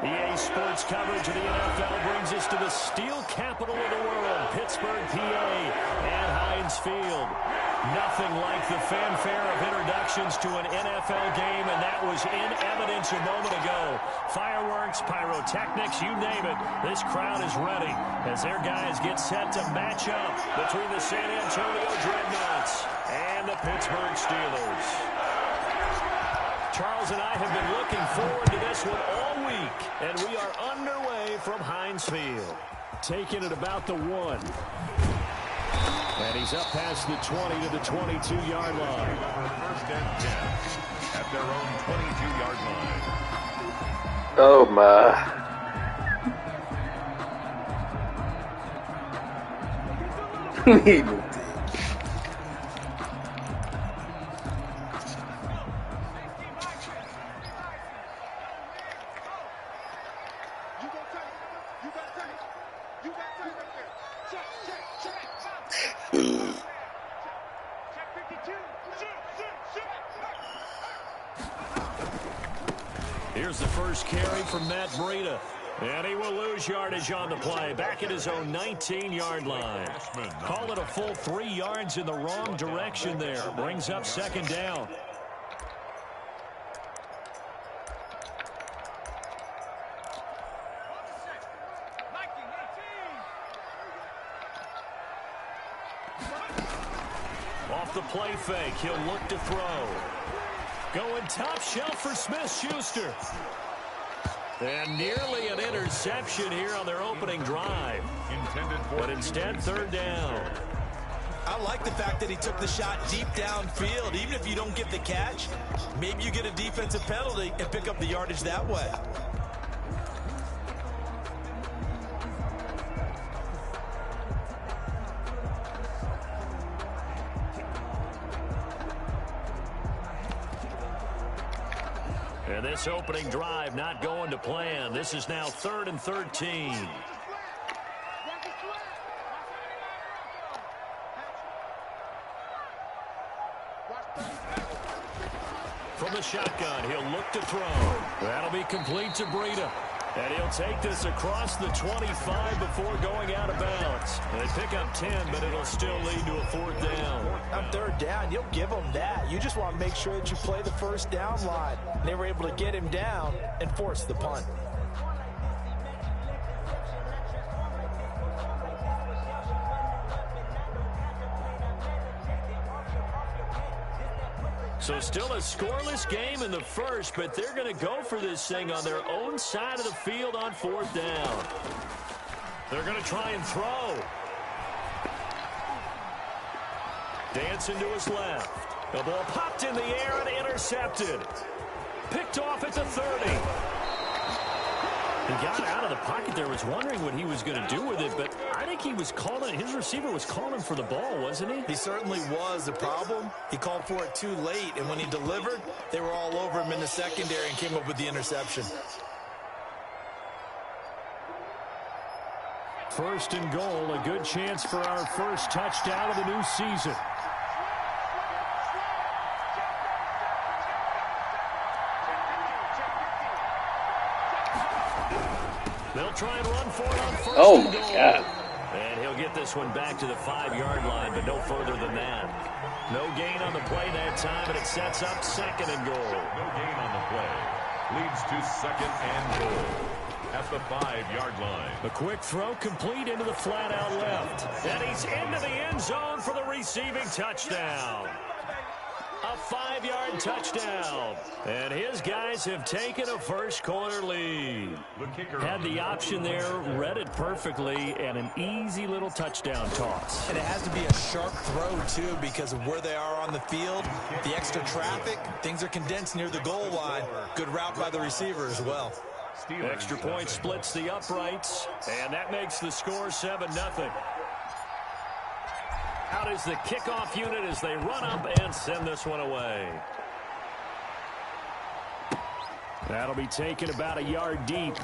EA Sports coverage of the NFL brings us to the steel capital of the world, Pittsburgh, PA, and Heinz Field. Nothing like the fanfare of introductions to an NFL game, and that was in evidence a moment ago. Fireworks, pyrotechnics, you name it. This crowd is ready as their guys get set to match up between the San Antonio Dreadnoughts and the Pittsburgh Steelers. Charles and I have been looking forward to this one all week, and we are underway from Heinz Field. Taking it about the 1. And he's up past the 20 to the 22-yard line. First and 10 at their own 22-yard line. Oh, my. Here's the first carry from Matt Breida. And he will lose yardage on the play. Back at his own 19-yard line. Call it a full 3 yards in the wrong direction there. Brings up second down. Off the play fake, he'll look to throw. Going top shelf for Smith-Schuster. And nearly an interception here on their opening drive. But instead, third down. I like the fact that he took the shot deep downfield. Even if you don't get the catch, maybe you get a defensive penalty and pick up the yardage that way. And this opening drive not going to plan. This is now 3rd and 13. From the shotgun, he'll look to throw. That'll be complete to Breida. And he'll take this across the 25 before going out of bounds. They pick up 10, but it'll still lead to a 4th down. On 3rd down, you'll give them that. You just want to make sure that you play the first down line. They were able to get him down and force the punt. So still a scoreless game in the first, but they're going to go for this thing on their own side of the field on 4th down. They're going to try and throw. Dancing to his left. The ball popped in the air and intercepted. Picked off at the 30. He got out of the pocket there, was wondering what he was going to do with it, but I think he was calling, his receiver was calling for the ball, wasn't he? He certainly was. The problem, he called for it too late, and when he delivered, they were all over him in the secondary and came up with the interception. 1st and goal, a good chance for our first touchdown of the new season. They'll try and run for it on 1st Oh, and my goal. God. And he'll get this one back to the 5-yard line, but no further than that. No gain on the play that time, and it sets up 2nd and goal. No gain on the play. Leads to 2nd and goal at the 5-yard line. A quick throw complete into the flat out left. And he's into the end zone for the receiving touchdown. A 5-yard touchdown. And his guys have taken a first-quarter lead. The kicker Had the option there, read it perfectly, and an easy little touchdown toss. And it has to be a sharp throw, too, because of where they are on the field. The extra traffic, things are condensed near the goal line. Good route by the receiver as well. Extra point splits the uprights, and that makes the score 7-0. Out is the kickoff unit as they run up and send this one away. That'll be taken about a yard deep.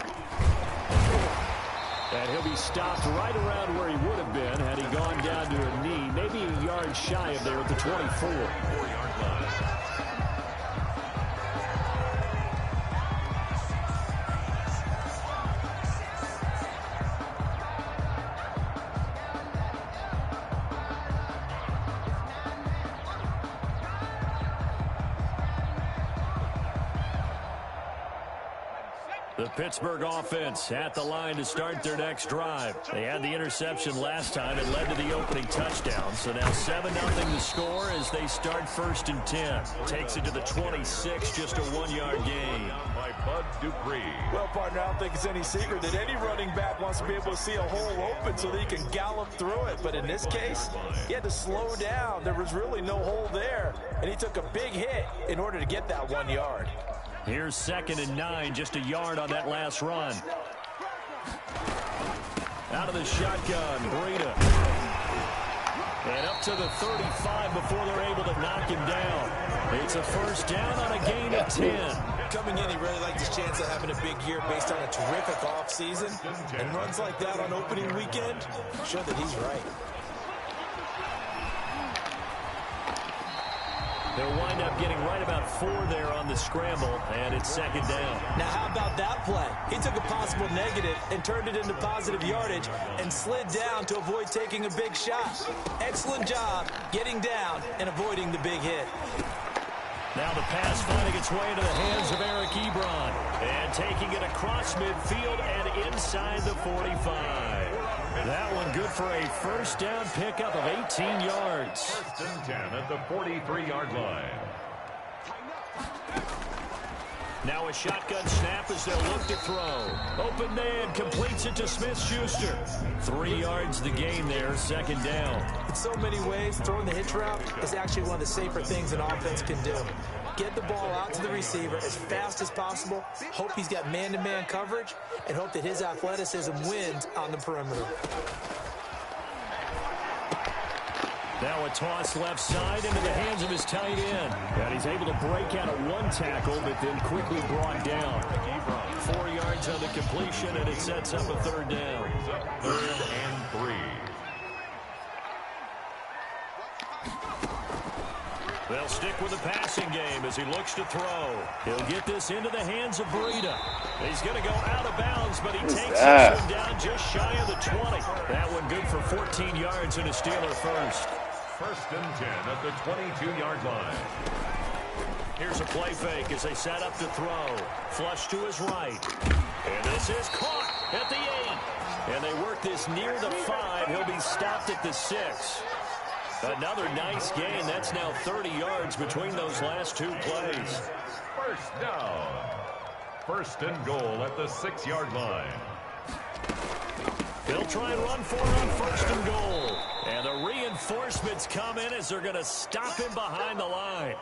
And he'll be stopped right around where he would have been had he gone down to a knee, maybe a yard shy of there at the 24. 4-yard line. The Pittsburgh offense at the line to start their next drive. They had the interception last time. It led to the opening touchdown. So now 7-0 to score as they start 1st and 10. Takes it to the 26, just a 1-yard gain. By Bud Dupree. Well, partner, I don't think it's any secret that any running back wants to be able to see a hole open so that he can gallop through it. But in this case, he had to slow down. There was really no hole there. And he took a big hit in order to get that 1 yard. Here's 2nd and 9, just a yard on that last run. Out of the shotgun, Breida. And up to the 35 before they're able to knock him down. It's a 1st down on a gain of 10. Coming in, he really liked his chance of having a big year based on a terrific offseason. And runs like that on opening weekend show that he's right. They'll wind up getting right about 4 there on the scramble, and it's 2nd down. Now, how about that play? He took a possible negative and turned it into positive yardage and slid down to avoid taking a big shot. Excellent job getting down and avoiding the big hit. Now the pass finding its way into the hands of Eric Ebron. And taking it across midfield and inside the 45. That one good for a 1st down pickup of 18 yards. 1st and 10 at the 43-yard line. Now a shotgun snap as they'll look to throw. Open man completes it to Smith-Schuster. 3 yards the gain there, 2nd down. In so many ways, throwing the hitch route is actually one of the safer things an offense can do. Get the ball out to the receiver as fast as possible, hope he's got man-to-man coverage, and hope that his athleticism wins on the perimeter. Now a toss left side into the hands of his tight end. And he's able to break out of 1 tackle, but then quickly brought down. 4 yards on the completion, and it sets up a 3rd down. 3rd and 3. They'll stick with the passing game as he looks to throw. He'll get this into the hands of Breida. He's going to go out of bounds, but he takes this one down just shy of the 20. That one good for 14 yards and a Steeler 1st. 1st and 10 at the 22-yard line. Here's a play fake as they set up to throw. Flush to his right. And this is caught at the 8. And they work this near the 5. He'll be stopped at the 6. Another nice gain. That's now 30 yards between those last 2 plays. 1st down. 1st and goal at the 6-yard line. They'll try and run for it on 1st and goal. And the reinforcements come in as they're going to stop him behind the line.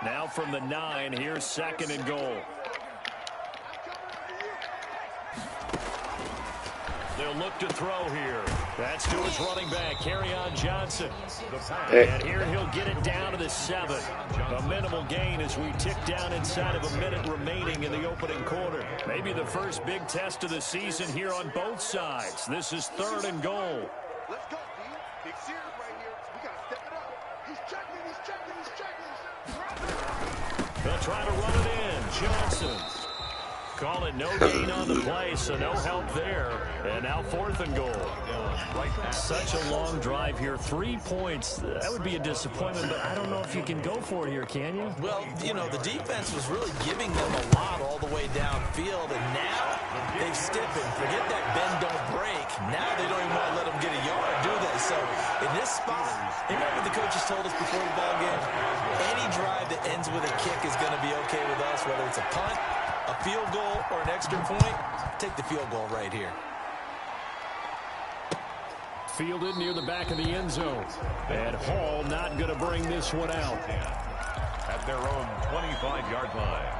Now from the 9, here's 2nd and goal. They'll look to throw here. That's to his running back, Kerryon Johnson. And here he'll get it down to the 7. A minimal gain as we tick down inside of a minute remaining in the opening quarter. Maybe the first big test of the season here on both sides. This is 3rd and goal. Let's go, D. Big series right here. We got to step it up. He's checking. They'll try to run it in. Johnson. Call it no gain on the play, so no help there. And now 4th and goal. Such a long drive here. 3 points. That would be a disappointment, but I don't know if you can go for it here, can you? Well, you know, the defense was really giving them a lot all the way downfield, and now they've stiffened. Forget that bend, don't break. Now they don't even want to let them get a yard, do they? So in this spot, remember the coaches told us before the ball game, any drive that ends with a kick is going to be okay with us, whether it's a punt, a field goal, or an extra point. Take the field goal right here. Fielded near the back of the end zone. And Hall not going to bring this one out. At their own 25-yard line.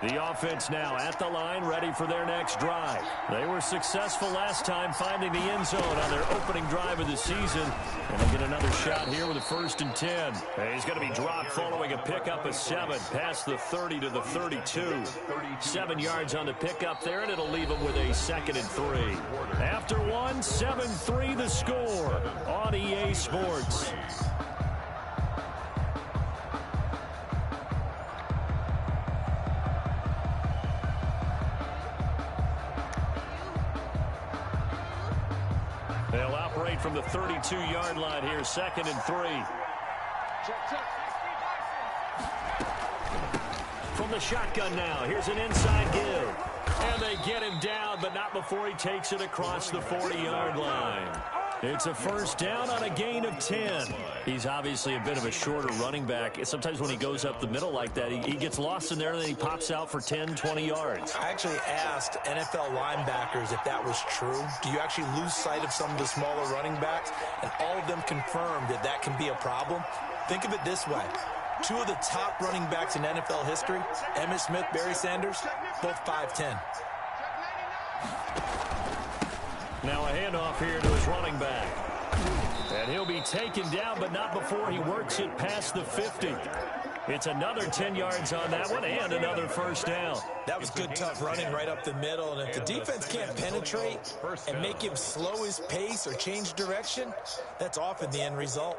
The offense now at the line, ready for their next drive. They were successful last time finding the end zone on their opening drive of the season. And they get another shot here with a 1st and 10. He's going to be dropped following a pickup of 7 past the 30 to the 32. 7 yards on the pickup there, and it'll leave him with a 2nd and 3. After one, 7-3 the score on EA Sports. They'll operate from the 32-yard line here, 2nd and 3. From the shotgun now, here's an inside give. And they get him down, but not before he takes it across the 40-yard line. It's a 1st down on a gain of 10. He's obviously a bit of a shorter running back. Sometimes when he goes up the middle like that, he gets lost in there, and then he pops out for 10, 20 yards. I actually asked NFL linebackers if that was true. Do you actually lose sight of some of the smaller running backs? And all of them confirmed that that can be a problem. Think of it this way. 2 of the top running backs in NFL history, Emmitt Smith, Barry Sanders, both 5'10". Now a handoff here to his running back. And he'll be taken down, but not before he works it past the 50. It's another 10 yards on that one and another 1st down. That was good, tough running right up the middle. And if the defense can't penetrate and make him slow his pace or change direction, that's often the end result.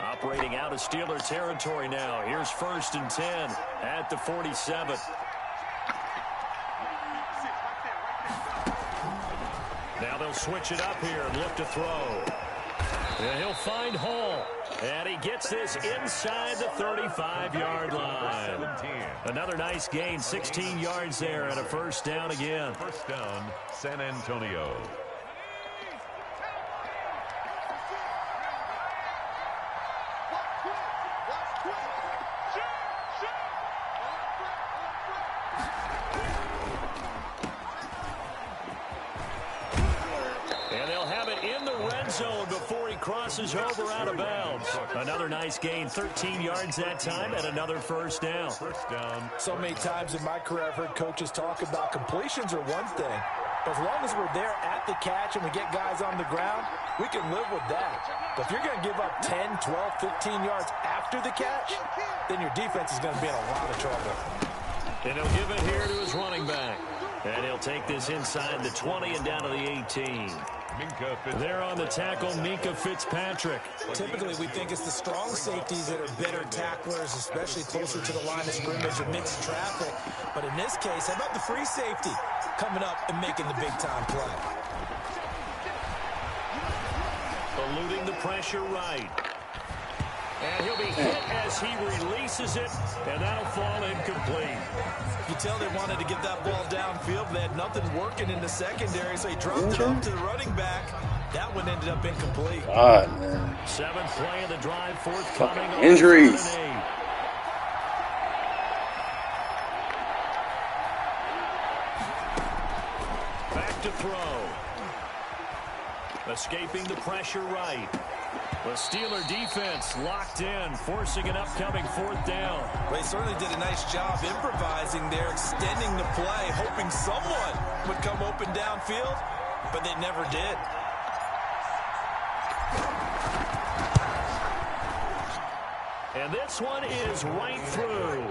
Operating out of Steeler territory now. Here's 1st and 10 at the 47. Now they'll switch it up here and look to throw. And he'll find Hall. And he gets this inside the 35-yard line. Another nice gain, 16 yards there and a 1st down again. 1st down, San Antonio. Zone before he crosses over out of bounds. Another nice gain, 13 yards that time, and another 1st down. 1st down. So many times in my career I've heard coaches talk about completions are one thing, but as long as we're there at the catch and we get guys on the ground, we can live with that. But if you're going to give up 10, 12, 15 yards after the catch, then your defense is going to be in a lot of trouble. And he'll give it here to his running back. And he'll take this inside the 20 and down to the 18. There on the tackle, Minkah Fitzpatrick. Typically, we think it's the strong safeties that are better tacklers, especially closer to the line of scrimmage amidst traffic. But in this case, how about the free safety coming up and making the big-time play? Eluding the pressure right. And he'll be hit as he releases it, and that'll fall incomplete. You tell they wanted to get that ball downfield. They had nothing working in the secondary, so he dropped it up to the running back. That one ended up incomplete. God, man. 7th play of the drive, forthcoming. Injuries. Back to throw. Escaping the pressure right. The Steeler defense locked in, forcing an upcoming 4th down. Well, they certainly did a nice job improvising there, extending the play, hoping someone would come open downfield, but they never did. And this one is right through.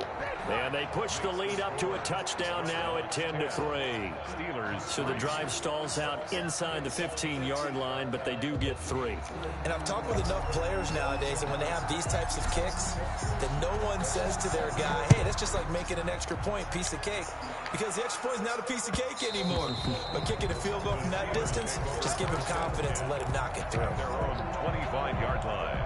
And they push the lead up to a touchdown now at 10-3. So the drive stalls out inside the 15-yard line, but they do get 3. And I've talked with enough players nowadays, and when they have these types of kicks, that no one says to their guy, hey, that's just like making an extra point, piece of cake. Because the extra point is not a piece of cake anymore. But kicking a field goal from that distance, just give him confidence and let him knock it through. Their own 25-yard line.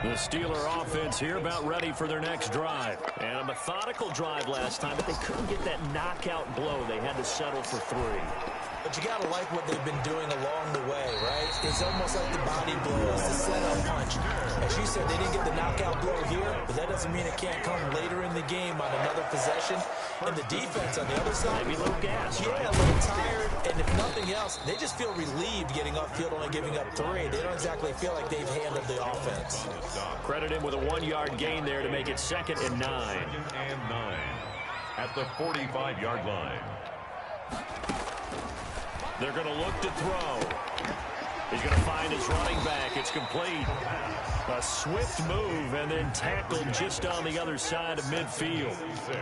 The Steeler offense here about ready for their next drive. And a methodical drive last time, but they couldn't get that knockout blow. They had to settle for 3. But you got to like what they've been doing along the way, right? It's almost like the body blows, the setup punch. As you said, they didn't get the knockout blow here, but that doesn't mean it can't come later in the game on another possession. And the defense on the other side, maybe a little gas. Yeah, a little tired. And if nothing else, they just feel relieved getting upfield, only giving up 3. They don't exactly feel like they've handled the offense. Credit him with a 1-yard gain there to make it 2nd and 9. 2nd and 9 at the 45-yard line. They're going to look to throw. He's going to find his running back. It's complete. A swift move and then tackled just on the other side of midfield. 6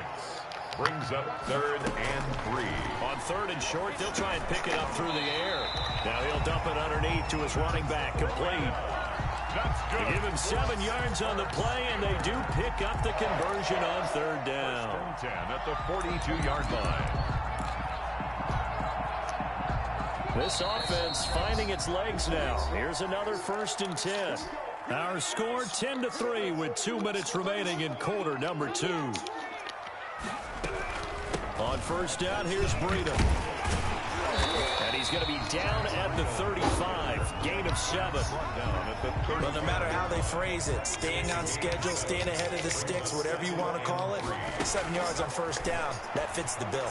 brings up 3rd and 3. On 3rd and short, they'll try and pick it up through the air. Now he'll dump it underneath to his running back. Complete. That's good. They give him 7 yards on the play, and they do pick up the conversion on 3rd down. 10 at the 42-yard line. This offense finding its legs now. Here's another 1st and 10. Our score 10-3 with 2 minutes remaining in quarter number 2. On 1st down, here's Breida. And he's going to be down at the 35. Gain of 7. But no matter how they phrase it, staying on schedule, staying ahead of the sticks, whatever you want to call it, 7 yards on 1st down, that fits the bill.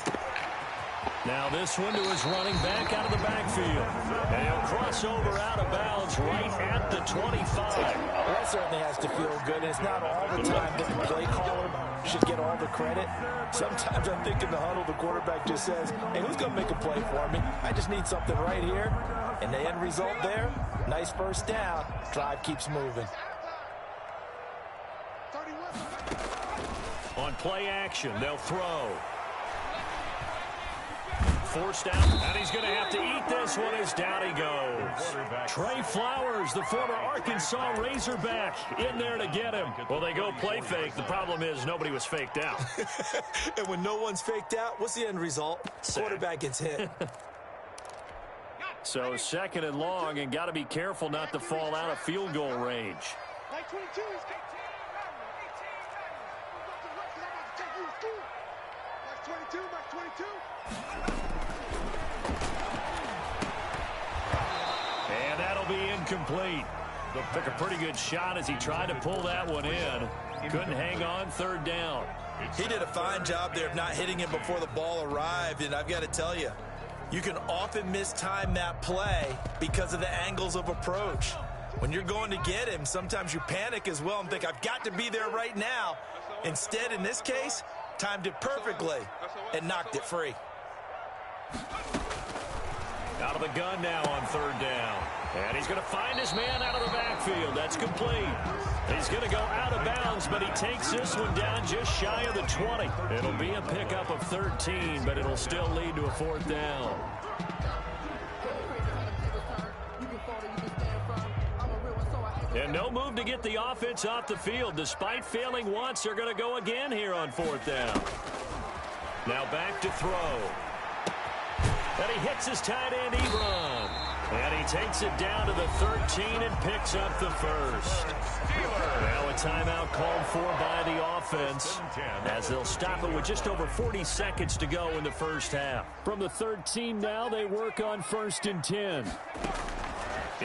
Now this one to his running back out of the backfield. And he'll cross over out of bounds right at the 25. Well, that certainly has to feel good. And it's not all the time that the play caller should get all the credit. Sometimes I think in the huddle, the quarterback just says, hey, who's going to make a play for me? I just need something right here. And the end result there, nice 1st down. Drive keeps moving. On play action, they'll throw. Forced out, and he's going to have to eat this one as down he goes. Trey Flowers, the former Arkansas Razorback, in there to get him. Well, they go play fake. The problem is nobody was faked out. And when no one's faked out, what's the end result? Quarterback gets hit. So 2nd and long, and got to be careful not to fall out of field goal range. Like 22 is 22, Max 22. And that'll be incomplete. Took a pretty good shot as he tried to pull that one in. Couldn't hang on 3rd down. He did a fine job there of not hitting him before the ball arrived, and I've got to tell you, you can often mistime that play because of the angles of approach. When you're going to get him, sometimes you panic as well and think, I've got to be there right now. Instead, in this case, timed it perfectly and knocked it free. Out of the gun now on 3rd down. And he's going to find his man out of the backfield. That's complete. He's going to go out of bounds, but he takes this one down just shy of the 20. It'll be a pickup of 13, but it'll still lead to a 4th down. And no move to get the offense off the field. Despite failing once, they're going to go again here on 4th down. Now back to throw. And he hits his tight end, Ebron. And he takes it down to the 13 and picks up the 1st. Now a timeout called for by the offense as they'll stop it with just over 40 seconds to go in the 1st half. From the 13 now, they work on 1st and 10.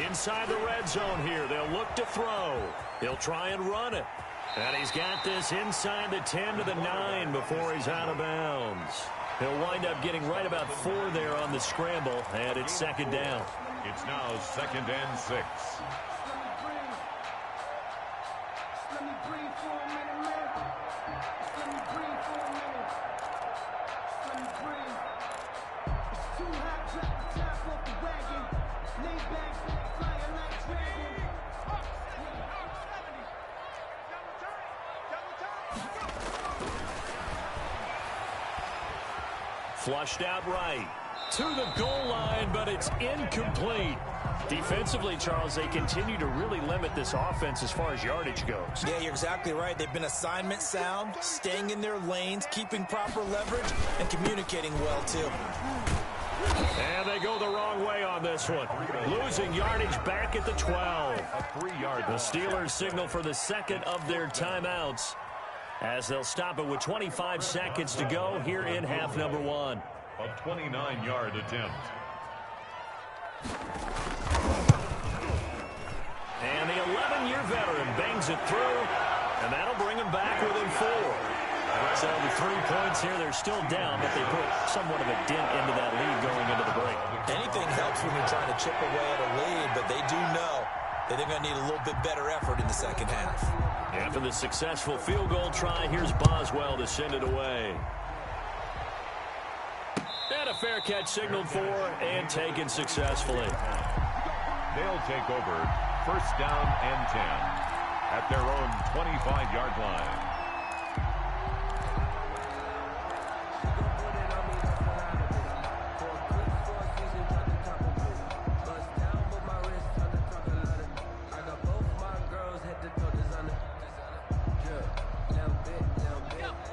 Inside the red zone here, they'll look to throw. He'll try and run it. And he's got this inside the 10 to the 9 before he's out of bounds. He'll wind up getting right about 4 there on the scramble, and it's 2nd down. It's now 2nd and 6. Flushed out right to the goal line, but it's incomplete. Defensively, Charles, they continue to really limit this offense as far as yardage goes. Yeah, you're exactly right. They've been assignment sound, staying in their lanes, keeping proper leverage, and communicating well, too. And they go the wrong way on this one. Losing yardage back at the 12. A 3-yard. The Steelers signal for the 2nd of their timeouts as they'll stop it with 25 seconds to go here in half number 1. A 29-yard attempt. And the 11-year veteran bangs it through, and that'll bring him back within 4. So the 3 points here, they're still down, but they put somewhat of a dent into that lead going into the break. Anything helps when you're trying to chip away at a lead, but they do know that they're going to need a little bit better effort in the second half. After the successful field goal try, here's Boswell to send it away. And a fair catch signaled for and taken successfully. They'll take over first down and 10 at their own 25-yard line.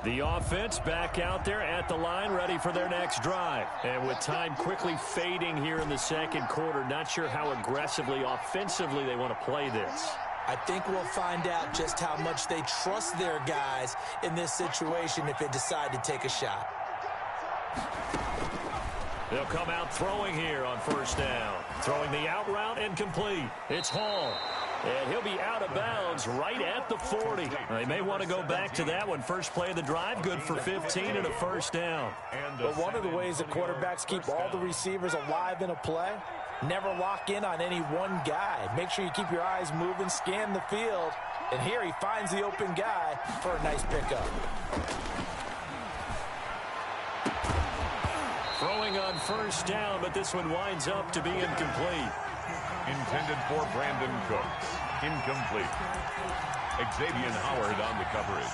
The offense back out there at the line, ready for their next drive. And with time quickly fading here in the second quarter, not sure how aggressively, offensively they want to play this. I think we'll find out just how much they trust their guys in this situation if they decide to take a shot. They'll come out throwing here on first down. Throwing the out route and complete. It's Hall. And he'll be out of bounds right at the 40. They may want to go back to that one. First play of the drive, good for 15 and a first down. But one of the ways that quarterbacks keep all the receivers alive in a play, never lock in on any one guy. Make sure you keep your eyes moving, scan the field. And here he finds the open guy for a nice pickup. Throwing on first down, but this one winds up to be incomplete. Intended for Brandon Cooks. Incomplete. Xavier Howard on the coverage.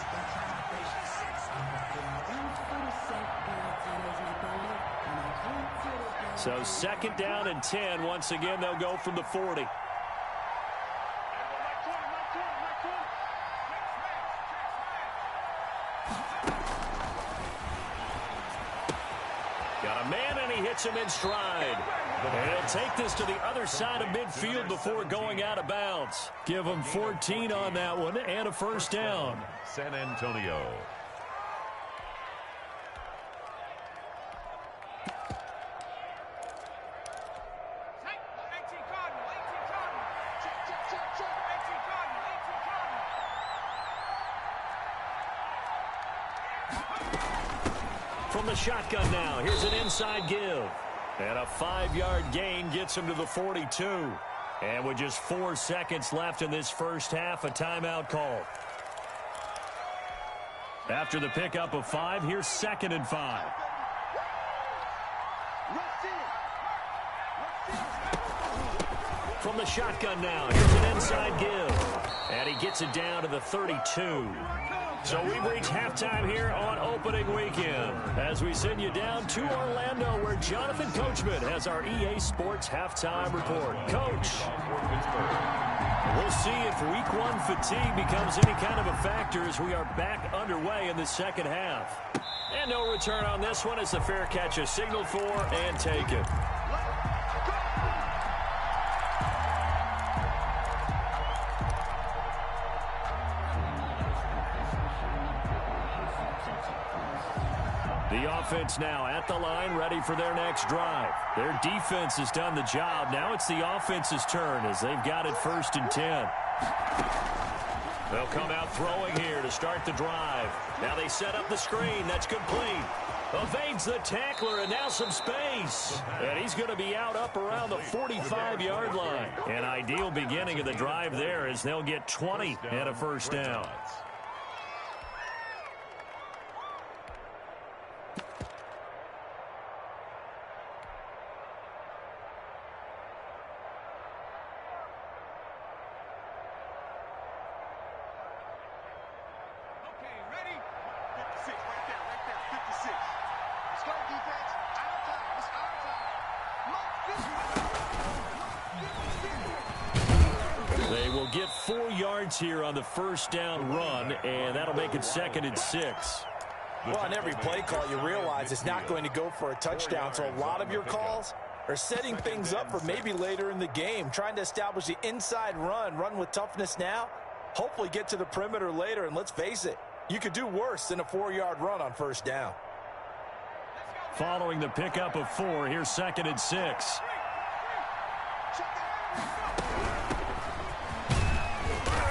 So second down and 10. Once again, they'll go from the 40. Got a man, and he hits him in stride. And he'll take this to the other side of midfield before going out of bounds. Give him 14 on that one and a first down. San Antonio. From the shotgun now, here's an inside give. And a 5-yard gain gets him to the 42. And with just 4 seconds left in this first half, a timeout call. After the pickup of 5, here's 2nd and 5. From the shotgun now, here's an inside give. And he gets it down to the 32. So we've reached halftime here on opening weekend as we send you down to Orlando where Jonathan Coachman has our EA Sports halftime report. Coach, we'll see if week 1 fatigue becomes any kind of a factor as we are back underway in the second half. And no return on this one as the fair catch is signaled for and taken. The offense now at the line, ready for their next drive. Their defense has done the job. Now it's the offense's turn as they've got it 1st and 10. They'll come out throwing here to start the drive. Now they set up the screen. That's complete. Evades the tackler, and now some space. And he's going to be out up around the 45-yard line. An ideal beginning of the drive there as they'll get 20 and a first down. They will get 4 yards here on the first down run, and that'll make it 2nd and 6. Well, on every play call, you realize it's not going to go for a touchdown, so a lot of your calls are setting things up for maybe later in the game, trying to establish the inside run with toughness now, hopefully get to the perimeter later, and let's face it, you could do worse than a 4-yard run on first down. Following the pickup of 4, here's 2nd and 6.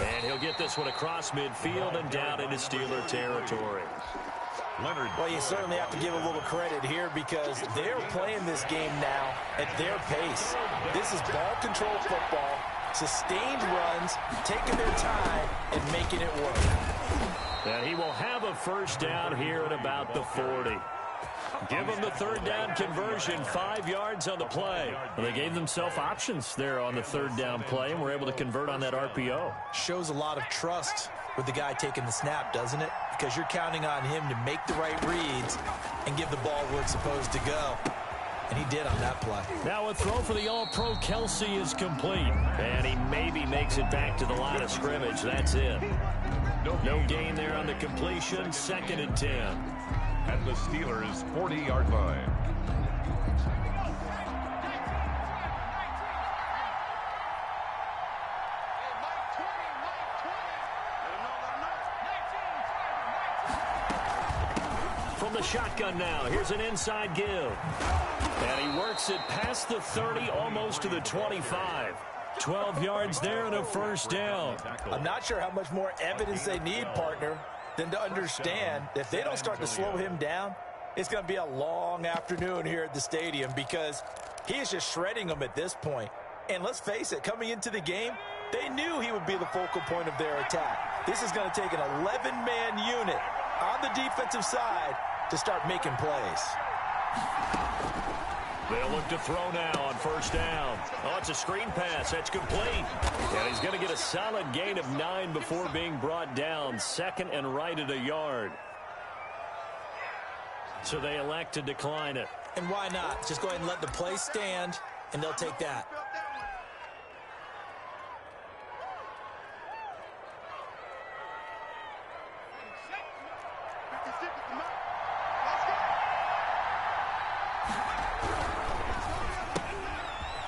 And he'll get this one across midfield and down into Steeler territory. Leonard. Well, you certainly have to give a little credit here because they're playing this game now at their pace. This is ball control football, sustained runs, taking their time, and making it work. And he will have a first down here at about the 40. Give them the third down conversion, 5 yards on the play. Well, they gave themselves options there on the third down play and were able to convert on that RPO. Shows a lot of trust with the guy taking the snap, doesn't it? Because you're counting on him to make the right reads and give the ball where it's supposed to go. And he did on that play. Now a throw for the All-Pro Kelce is complete. And he maybe makes it back to the line of scrimmage. That's it. No gain there on the completion. 2nd and 10. At the Steelers' 40-yard line. From the shotgun now, here's an inside give. And he works it past the 30, almost to the 25. 12 yards there and a first down. I'm not sure how much more evidence they need, partner, than to understand that if they don't start to slow him down, it's going to be a long afternoon here at the stadium because he is just shredding them at this point. And let's face it, coming into the game, they knew he would be the focal point of their attack. This is going to take an 11-man unit on the defensive side to start making plays. They'll look to throw now on first down. Oh, it's a screen pass. That's complete. And he's going to get a solid gain of 9 before being brought down. 2nd and right at a yard. So they elect to decline it. And why not? Just go ahead and let the play stand, and they'll take that.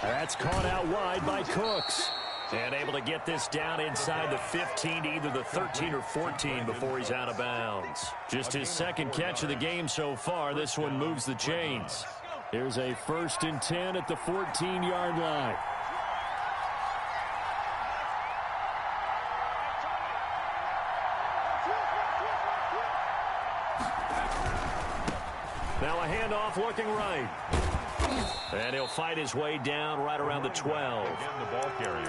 That's caught out wide by Cooks. And able to get this down inside the 15, either the 13 or 14 before he's out of bounds. Just his 2nd catch of the game so far. This one moves the chains. Here's a 1st and 10 at the 14-yard line. Now a handoff looking right. And he'll fight his way down right around the 12.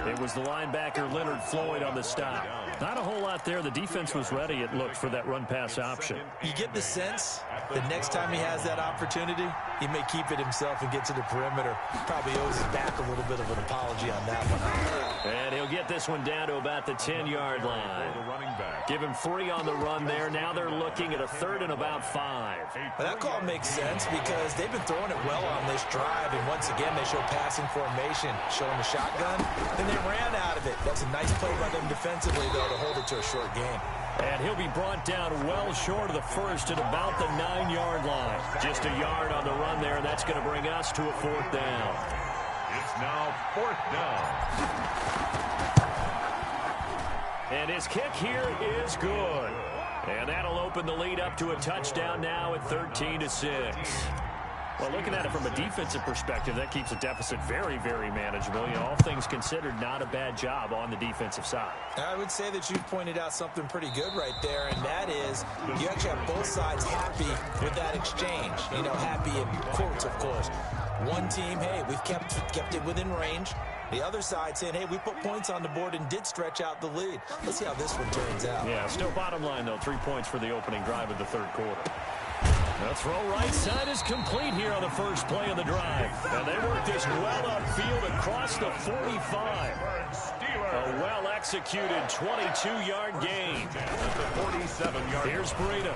It was the linebacker Leonard Floyd on the stop. Not a whole lot there. The defense was ready, it looked, for that run-pass option. You get the sense that next time he has that opportunity, he may keep it himself and get to the perimeter. Probably owes his back a little bit of an apology on that one. And he'll get this one down to about the 10-yard line. Give him 3 on the run there. Now they're looking at a 3rd and about 5. Well, that call makes sense because they've been throwing it well on this drive, and once again they show passing formation, showing the shotgun. Then they ran out of it. That's a nice play by them defensively, though, to hold it to a short game. And he'll be brought down well short of the 1st at about the 9-yard line. Just a yard on the run there, and that's going to bring us to a 4th down. It's now 4th down. And his kick here is good. And that'll open the lead up to a touchdown now at 13-6. Well, looking at it from a defensive perspective, that keeps the deficit very, very manageable. You know, all things considered, not a bad job on the defensive side. I would say that you've pointed out something pretty good right there, and that is you actually have both sides happy with that exchange. You know, happy in quotes, of course. One team, hey, we've kept it within range. The other side saying, hey, we put points on the board and did stretch out the lead. Let's see how this one turns out. Yeah, still bottom line, though, 3 points for the opening drive of the 3rd quarter. The throw right side is complete here on the first play of the drive. And they work this well upfield across the 45. A well-executed 22-yard gain. At the 47-yard. Here's Breida.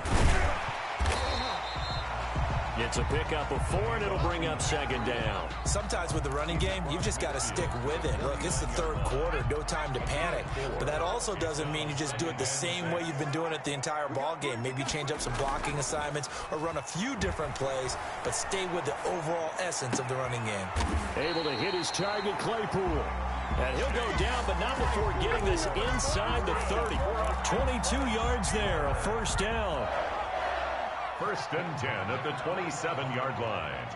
Gets a pickup of 4, and it'll bring up 2nd down. Sometimes with the running game, you've just got to stick with it. Look, it's the 3rd quarter, no time to panic. But that also doesn't mean you just do it the same way you've been doing it the entire ball game. Maybe change up some blocking assignments or run a few different plays, but stay with the overall essence of the running game. Able to hit his target, Claypool. And he'll go down, but not before getting this inside the 30. 22 yards there, a first down. 1st and 10 at the 27-yard line.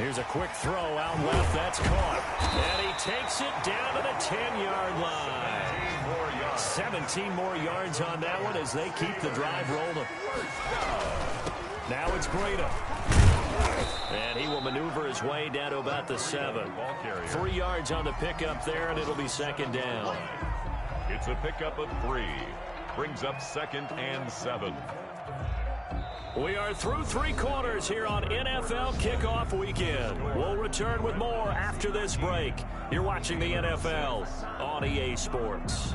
Here's a quick throw out left. That's caught. And he takes it down to the 10-yard line. 17 more yards on that one as they keep the drive rolling. Now it's Breida. And he will maneuver his way down to about the 7. 3 yards on the pickup there, and it'll be second down. It's a pickup of 3. Brings up 2nd and 7. We are through 3 quarters here on NFL Kickoff Weekend. We'll return with more after this break. You're watching the NFL on EA Sports.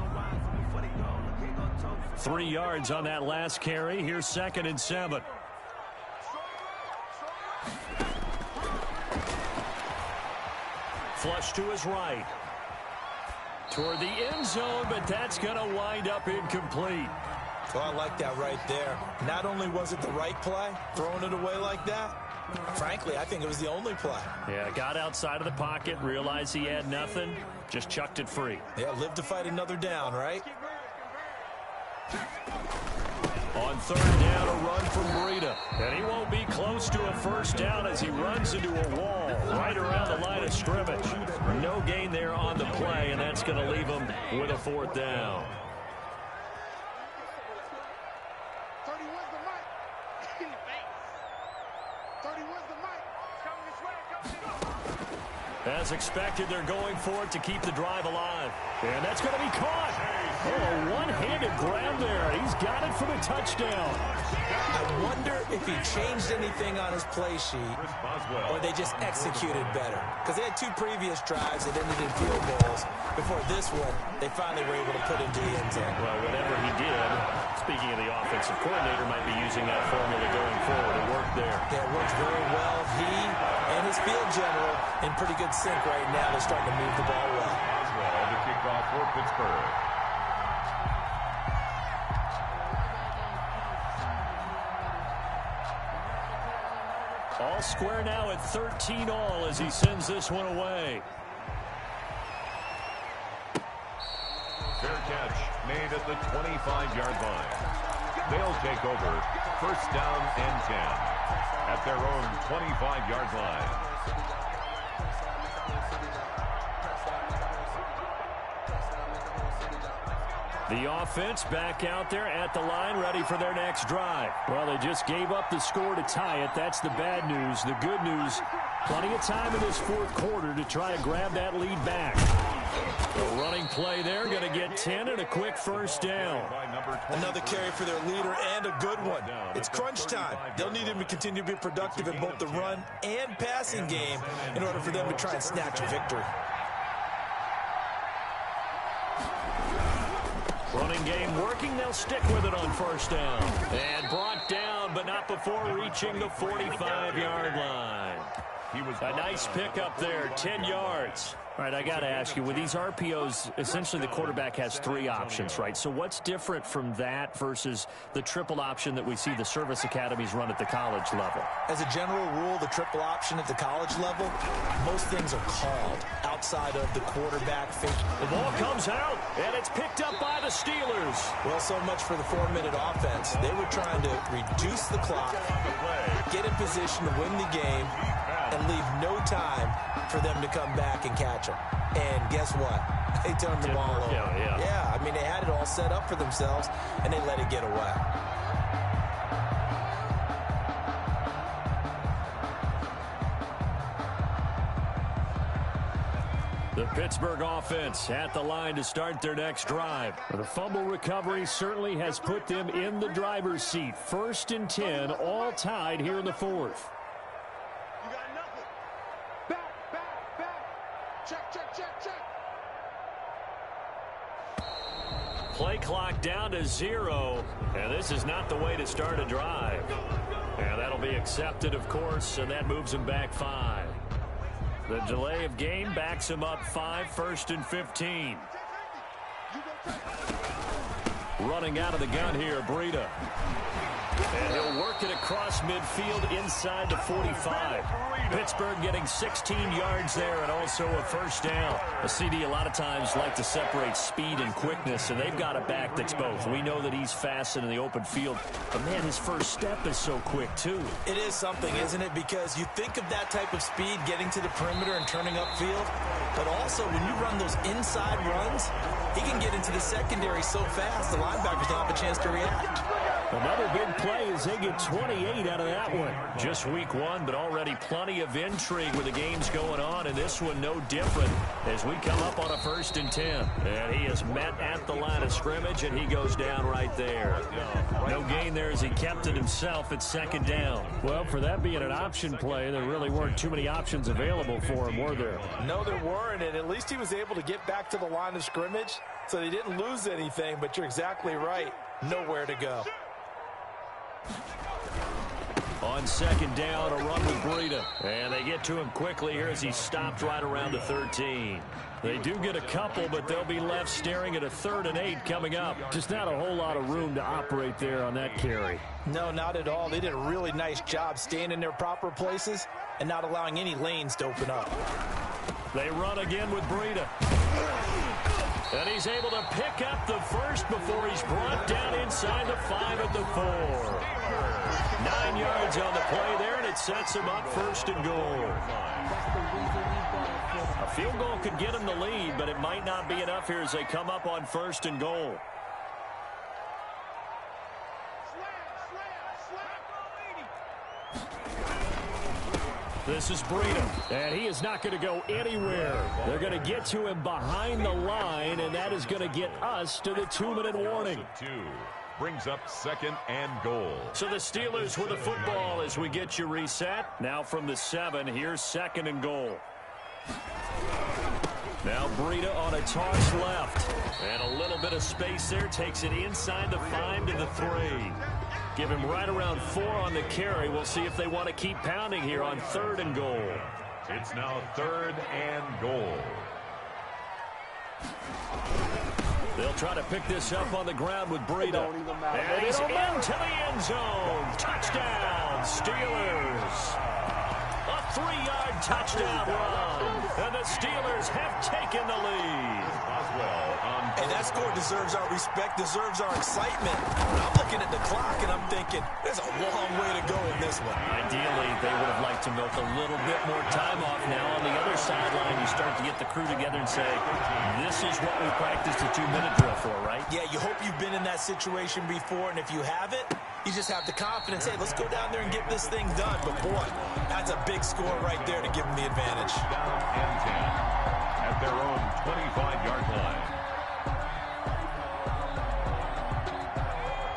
3 yards on that last carry. Here's 2nd and 7. Flush to his right. Toward the end zone, but that's going to wind up incomplete. Oh, I like that right there. Not only was it the right play, throwing it away like that, frankly, I think it was the only play. Yeah, got outside of the pocket, realized he had nothing, just chucked it free. Yeah, live to fight another down, right? On 3rd down, a run from Breida. And he won't be close to a first down as he runs into a wall right around the line of scrimmage. No gain there on the play, and that's going to leave him with a 4th down. As expected, they're going for it to keep the drive alive. And that's going to be caught. Oh, one-handed grab there. He's got it for the touchdown. I wonder if he changed anything on his play sheet or they just executed better. Because they had 2 previous drives that ended in field goals. Before this one, they finally were able to put into the end zone. Well, whatever he did, speaking of the offensive coordinator, might be using that formula going forward. It worked there. Yeah, it works very well. He and his field general in pretty good sync right now. They're starting to move the ball well. The kickoff for Pittsburgh. All square now at 13 all as he sends this one away. Fair catch made at the 25-yard line. They'll take over 1st down and 10 at their own 25-yard line. The offense back out there at the line, ready for their next drive. Well, they just gave up the score to tie it. That's the bad news. The good news, plenty of time in this 4th quarter to try to grab that lead back. A running play there, going to get 10 and a quick 1st down. Another carry for their leader and a good one. It's crunch time. They'll need him to continue to be productive in both the run and passing game in order for them to try and snatch a victory. Running game working. They'll stick with it on 1st down. And brought down, but not before reaching the 45-yard line. A nice pickup there, 10 yards. All right, I got to ask you, with these RPOs, essentially the quarterback has 3 options, right? So what's different from that versus the triple option that we see the service academies run at the college level? As a general rule, the triple option at the college level, most things are called outside of the quarterback fake. The ball comes out, and it's picked up by the Steelers. Well, so much for the 4-minute offense. They were trying to reduce the clock, get in position to win the game, and leave no time for them to come back and catch them. And guess what? They turned the ball over. Yeah, I mean, they had it all set up for themselves, and they let it get away. The Pittsburgh offense at the line to start their next drive. The fumble recovery certainly has put them in the driver's seat. 1st and 10, all tied here in the 4th. Play clock down to 0, and this is not the way to start a drive. And that'll be accepted, of course, and that moves them back 5. The delay of game backs him up 5, 1st and 15. Running out of the gun here, Breida. And he'll work it across midfield inside the 45. Pittsburgh getting 16 yards there and also a first down. A CD a lot of times like to separate speed and quickness, and they've got a back that's both. We know that he's fast in the open field, but, man, his first step is so quick, too. It is something, isn't it? Because you think of that type of speed getting to the perimeter and turning upfield, but also when you run those inside runs, he can get into the secondary so fast the linebackers don't have a chance to react. Another big play as they get 28 out of that one. Just week one, but already plenty of intrigue with the games going on, and this one no different as we come up on a 1st and 10. And he is met at the line of scrimmage, and he goes down right there. No gain there as he kept it himself at 2nd down. Well, for that being an option play, there really weren't too many options available for him, were there? No, there weren't, and at least he was able to get back to the line of scrimmage, so they didn't lose anything, but you're exactly right. Nowhere to go. On 2nd down, a run with Breida. And they get to him quickly here as he stopped right around the 13. They do get a couple, but they'll be left staring at a 3rd and 8 coming up. Just not a whole lot of room to operate there on that carry. No, not at all. They did a really nice job staying in their proper places and not allowing any lanes to open up. They run again with Breida. And he's able to pick up the first before he's brought down inside the 5 at the 4. 9 yards on the play there, and it sets him up 1st and goal. A field goal could get him the lead, but it might not be enough here as they come up on 1st and goal. This is Breida, and he is not going to go anywhere. They're going to get to him behind the line, and that is going to get us to the 2-minute warning. Brings up 2nd and goal. So the Steelers with the football as we get you reset. Now from the 7, here's 2nd and goal. Now Breida on a toss left. And a little bit of space there. Takes it inside the 5 to the 3. Give him right around 4 on the carry. We'll see if they want to keep pounding here on 3rd and goal. It's now 3rd and goal. They'll try to pick this up on the ground with Breida. And he's into the end zone. Touchdown, Steelers. A 3-yard touchdown run. And the Steelers have taken the lead. And that score deserves our respect, deserves our excitement. I'm looking at the clock, and I'm thinking, there's a long way to go in this one. Ideally, they would have liked to milk a little bit more time off. Now on the other sideline, you start to get the crew together and say, this is what we practiced a 2-minute drill for, right? Yeah, you hope you've been in that situation before, and if you haven't, you just have the confidence, hey, let's go down there and get this thing done. But, boy, that's a big score right there to give them the advantage. Down and 10 at their own 25-yard line.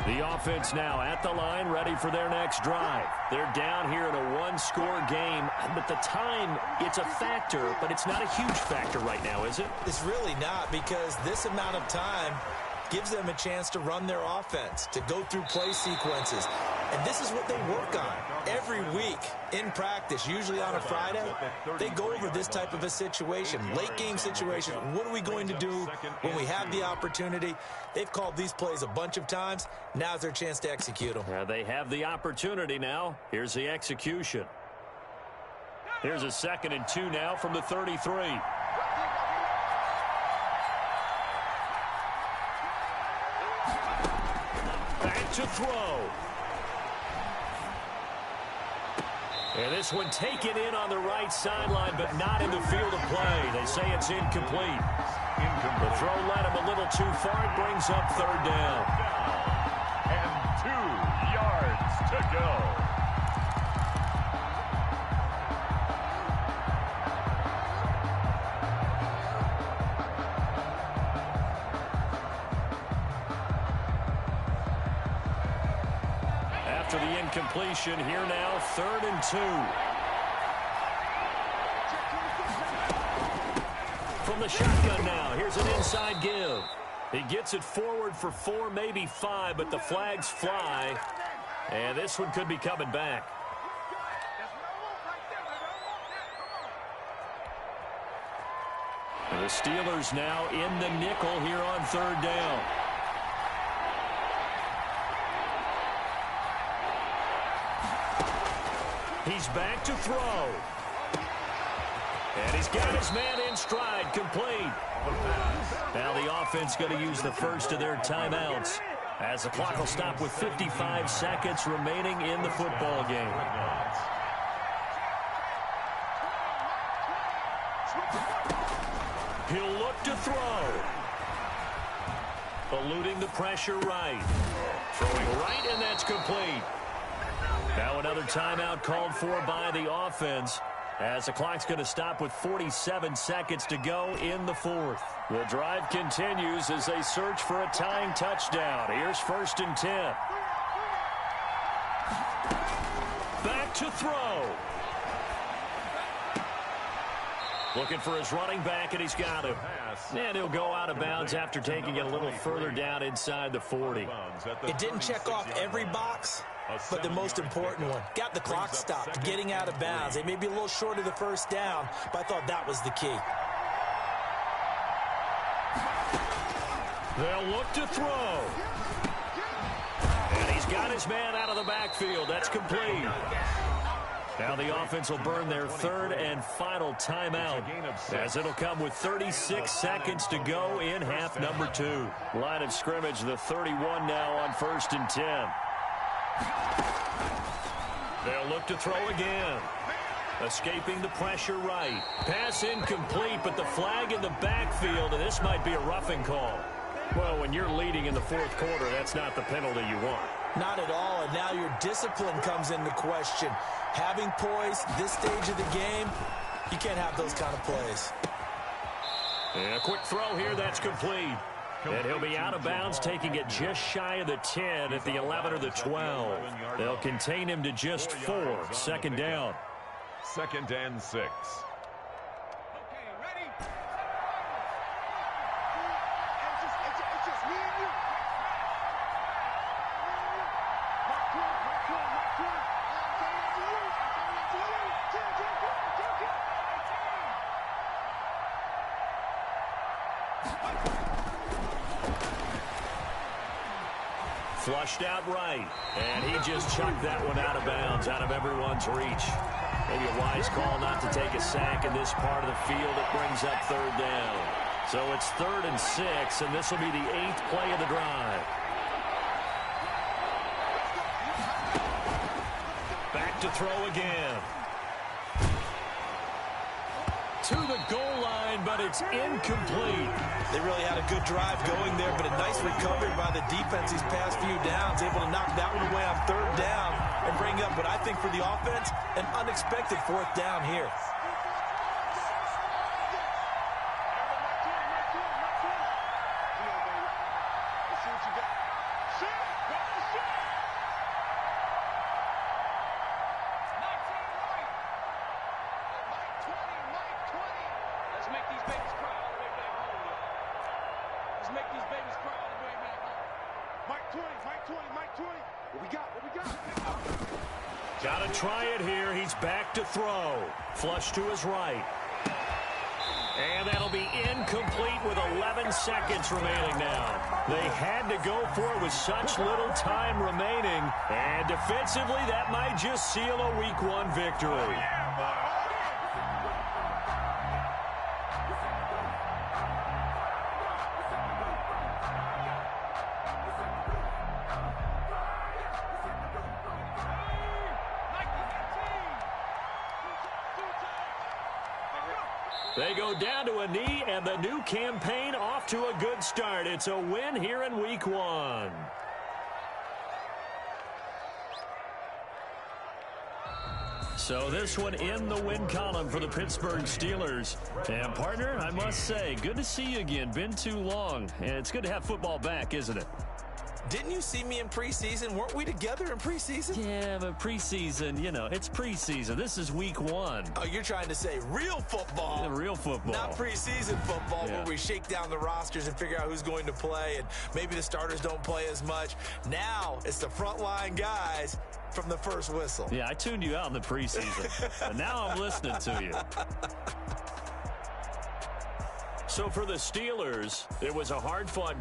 The offense now at the line, ready for their next drive. They're down here in a 1-score game, but the time, it's a factor, but it's not a huge factor right now, is it? It's really not, because this amount of time gives them a chance to run their offense, to go through play sequences. And this is what they work on every week in practice, usually on a Friday. They go over this type of a situation, late game situation. What are we going to do when we have the opportunity? They've called these plays a bunch of times. Now's their chance to execute them. They have the opportunity now. Here's the execution. Here's a 2nd and 2 now from the 33. Back to throw. And this one taken in on the right sideline, but not in the field of play. They say it's incomplete. The throw led him a little too far. It brings up 3rd down. And 2 yards to go. After the incompletion, here now, 3rd and 2. From the shotgun now, here's an inside give. He gets it forward for 4, maybe 5, but the flags fly. And this one could be coming back. The Steelers now in the nickel here on 3rd down. He's back to throw. And he's got his man in stride, complete. Now the offense going to use the first of their timeouts, as the clock will stop with 55 seconds remaining in the football game. He'll look to throw. Eluding the pressure right. Throwing right, and that's complete. Now another timeout called for by the offense, as the clock's going to stop with 47 seconds to go in the fourth. The drive continues as they search for a tying touchdown. Here's 1st and 10. Back to throw. Looking for his running back, and he's got him. And he'll go out of bounds after taking it a little further down inside the 40. It didn't check off every box, but the most important one. Got the clock stopped, getting out of bounds. They may be a little short of the first down, but I thought that was the key. They'll look to throw. And he's got his man out of the backfield. That's complete. Now the offense will burn their third and final timeout, as it'll come with 36 seconds to go in half number 2. Line of scrimmage, the 31 now on 1st and 10. They'll look to throw again. Escaping the pressure right. Pass incomplete, but the flag in the backfield, and this might be a roughing call. Well, when you're leading in the fourth quarter, that's not the penalty you want. Not at all, and now your discipline comes into question. Having poise this stage of the game, you can't have those kind of plays. And a quick throw here, that's complete. And he'll be out of bounds, taking it just shy of the 10 at the 11 or the 12. They'll contain him to just 4. 2nd down. 2nd and 6. Flushed out right, and he just chucked that one out of bounds, out of everyone's reach. Maybe a wise call not to take a sack in this part of the field. It brings up 3rd down. So it's 3rd and 6, and this will be the 8th play of the drive. Back to throw again. To the goal line, but it's incomplete. They really had a good drive going there, but a nice recovery by the defense these past few downs, able to knock that one away on 3rd down and bring up what I think for the offense, an unexpected 4th down here. Got to try it here. He's back to throw. Flush to his right. And that'll be incomplete with 11 seconds remaining now. They had to go for it with such little time remaining. And defensively, that might just seal a Week 1 victory. They go down to a knee, and the new campaign off to a good start. It's a win here in Week 1. So this one in the win column for the Pittsburgh Steelers. And, partner, I must say, good to see you again. Been too long. And it's good to have football back, isn't it? Didn't you see me in preseason? Weren't we together in preseason? Yeah, but preseason, you know, it's preseason. This is Week 1. Oh, you're trying to say real football. Yeah, real football. Not preseason football, where we shake down the rosters and figure out who's going to play, and maybe the starters don't play as much. Now it's the frontline guys from the first whistle. Yeah, I tuned you out in the preseason, and now I'm listening to you. So for the Steelers, it was a hard-fought game.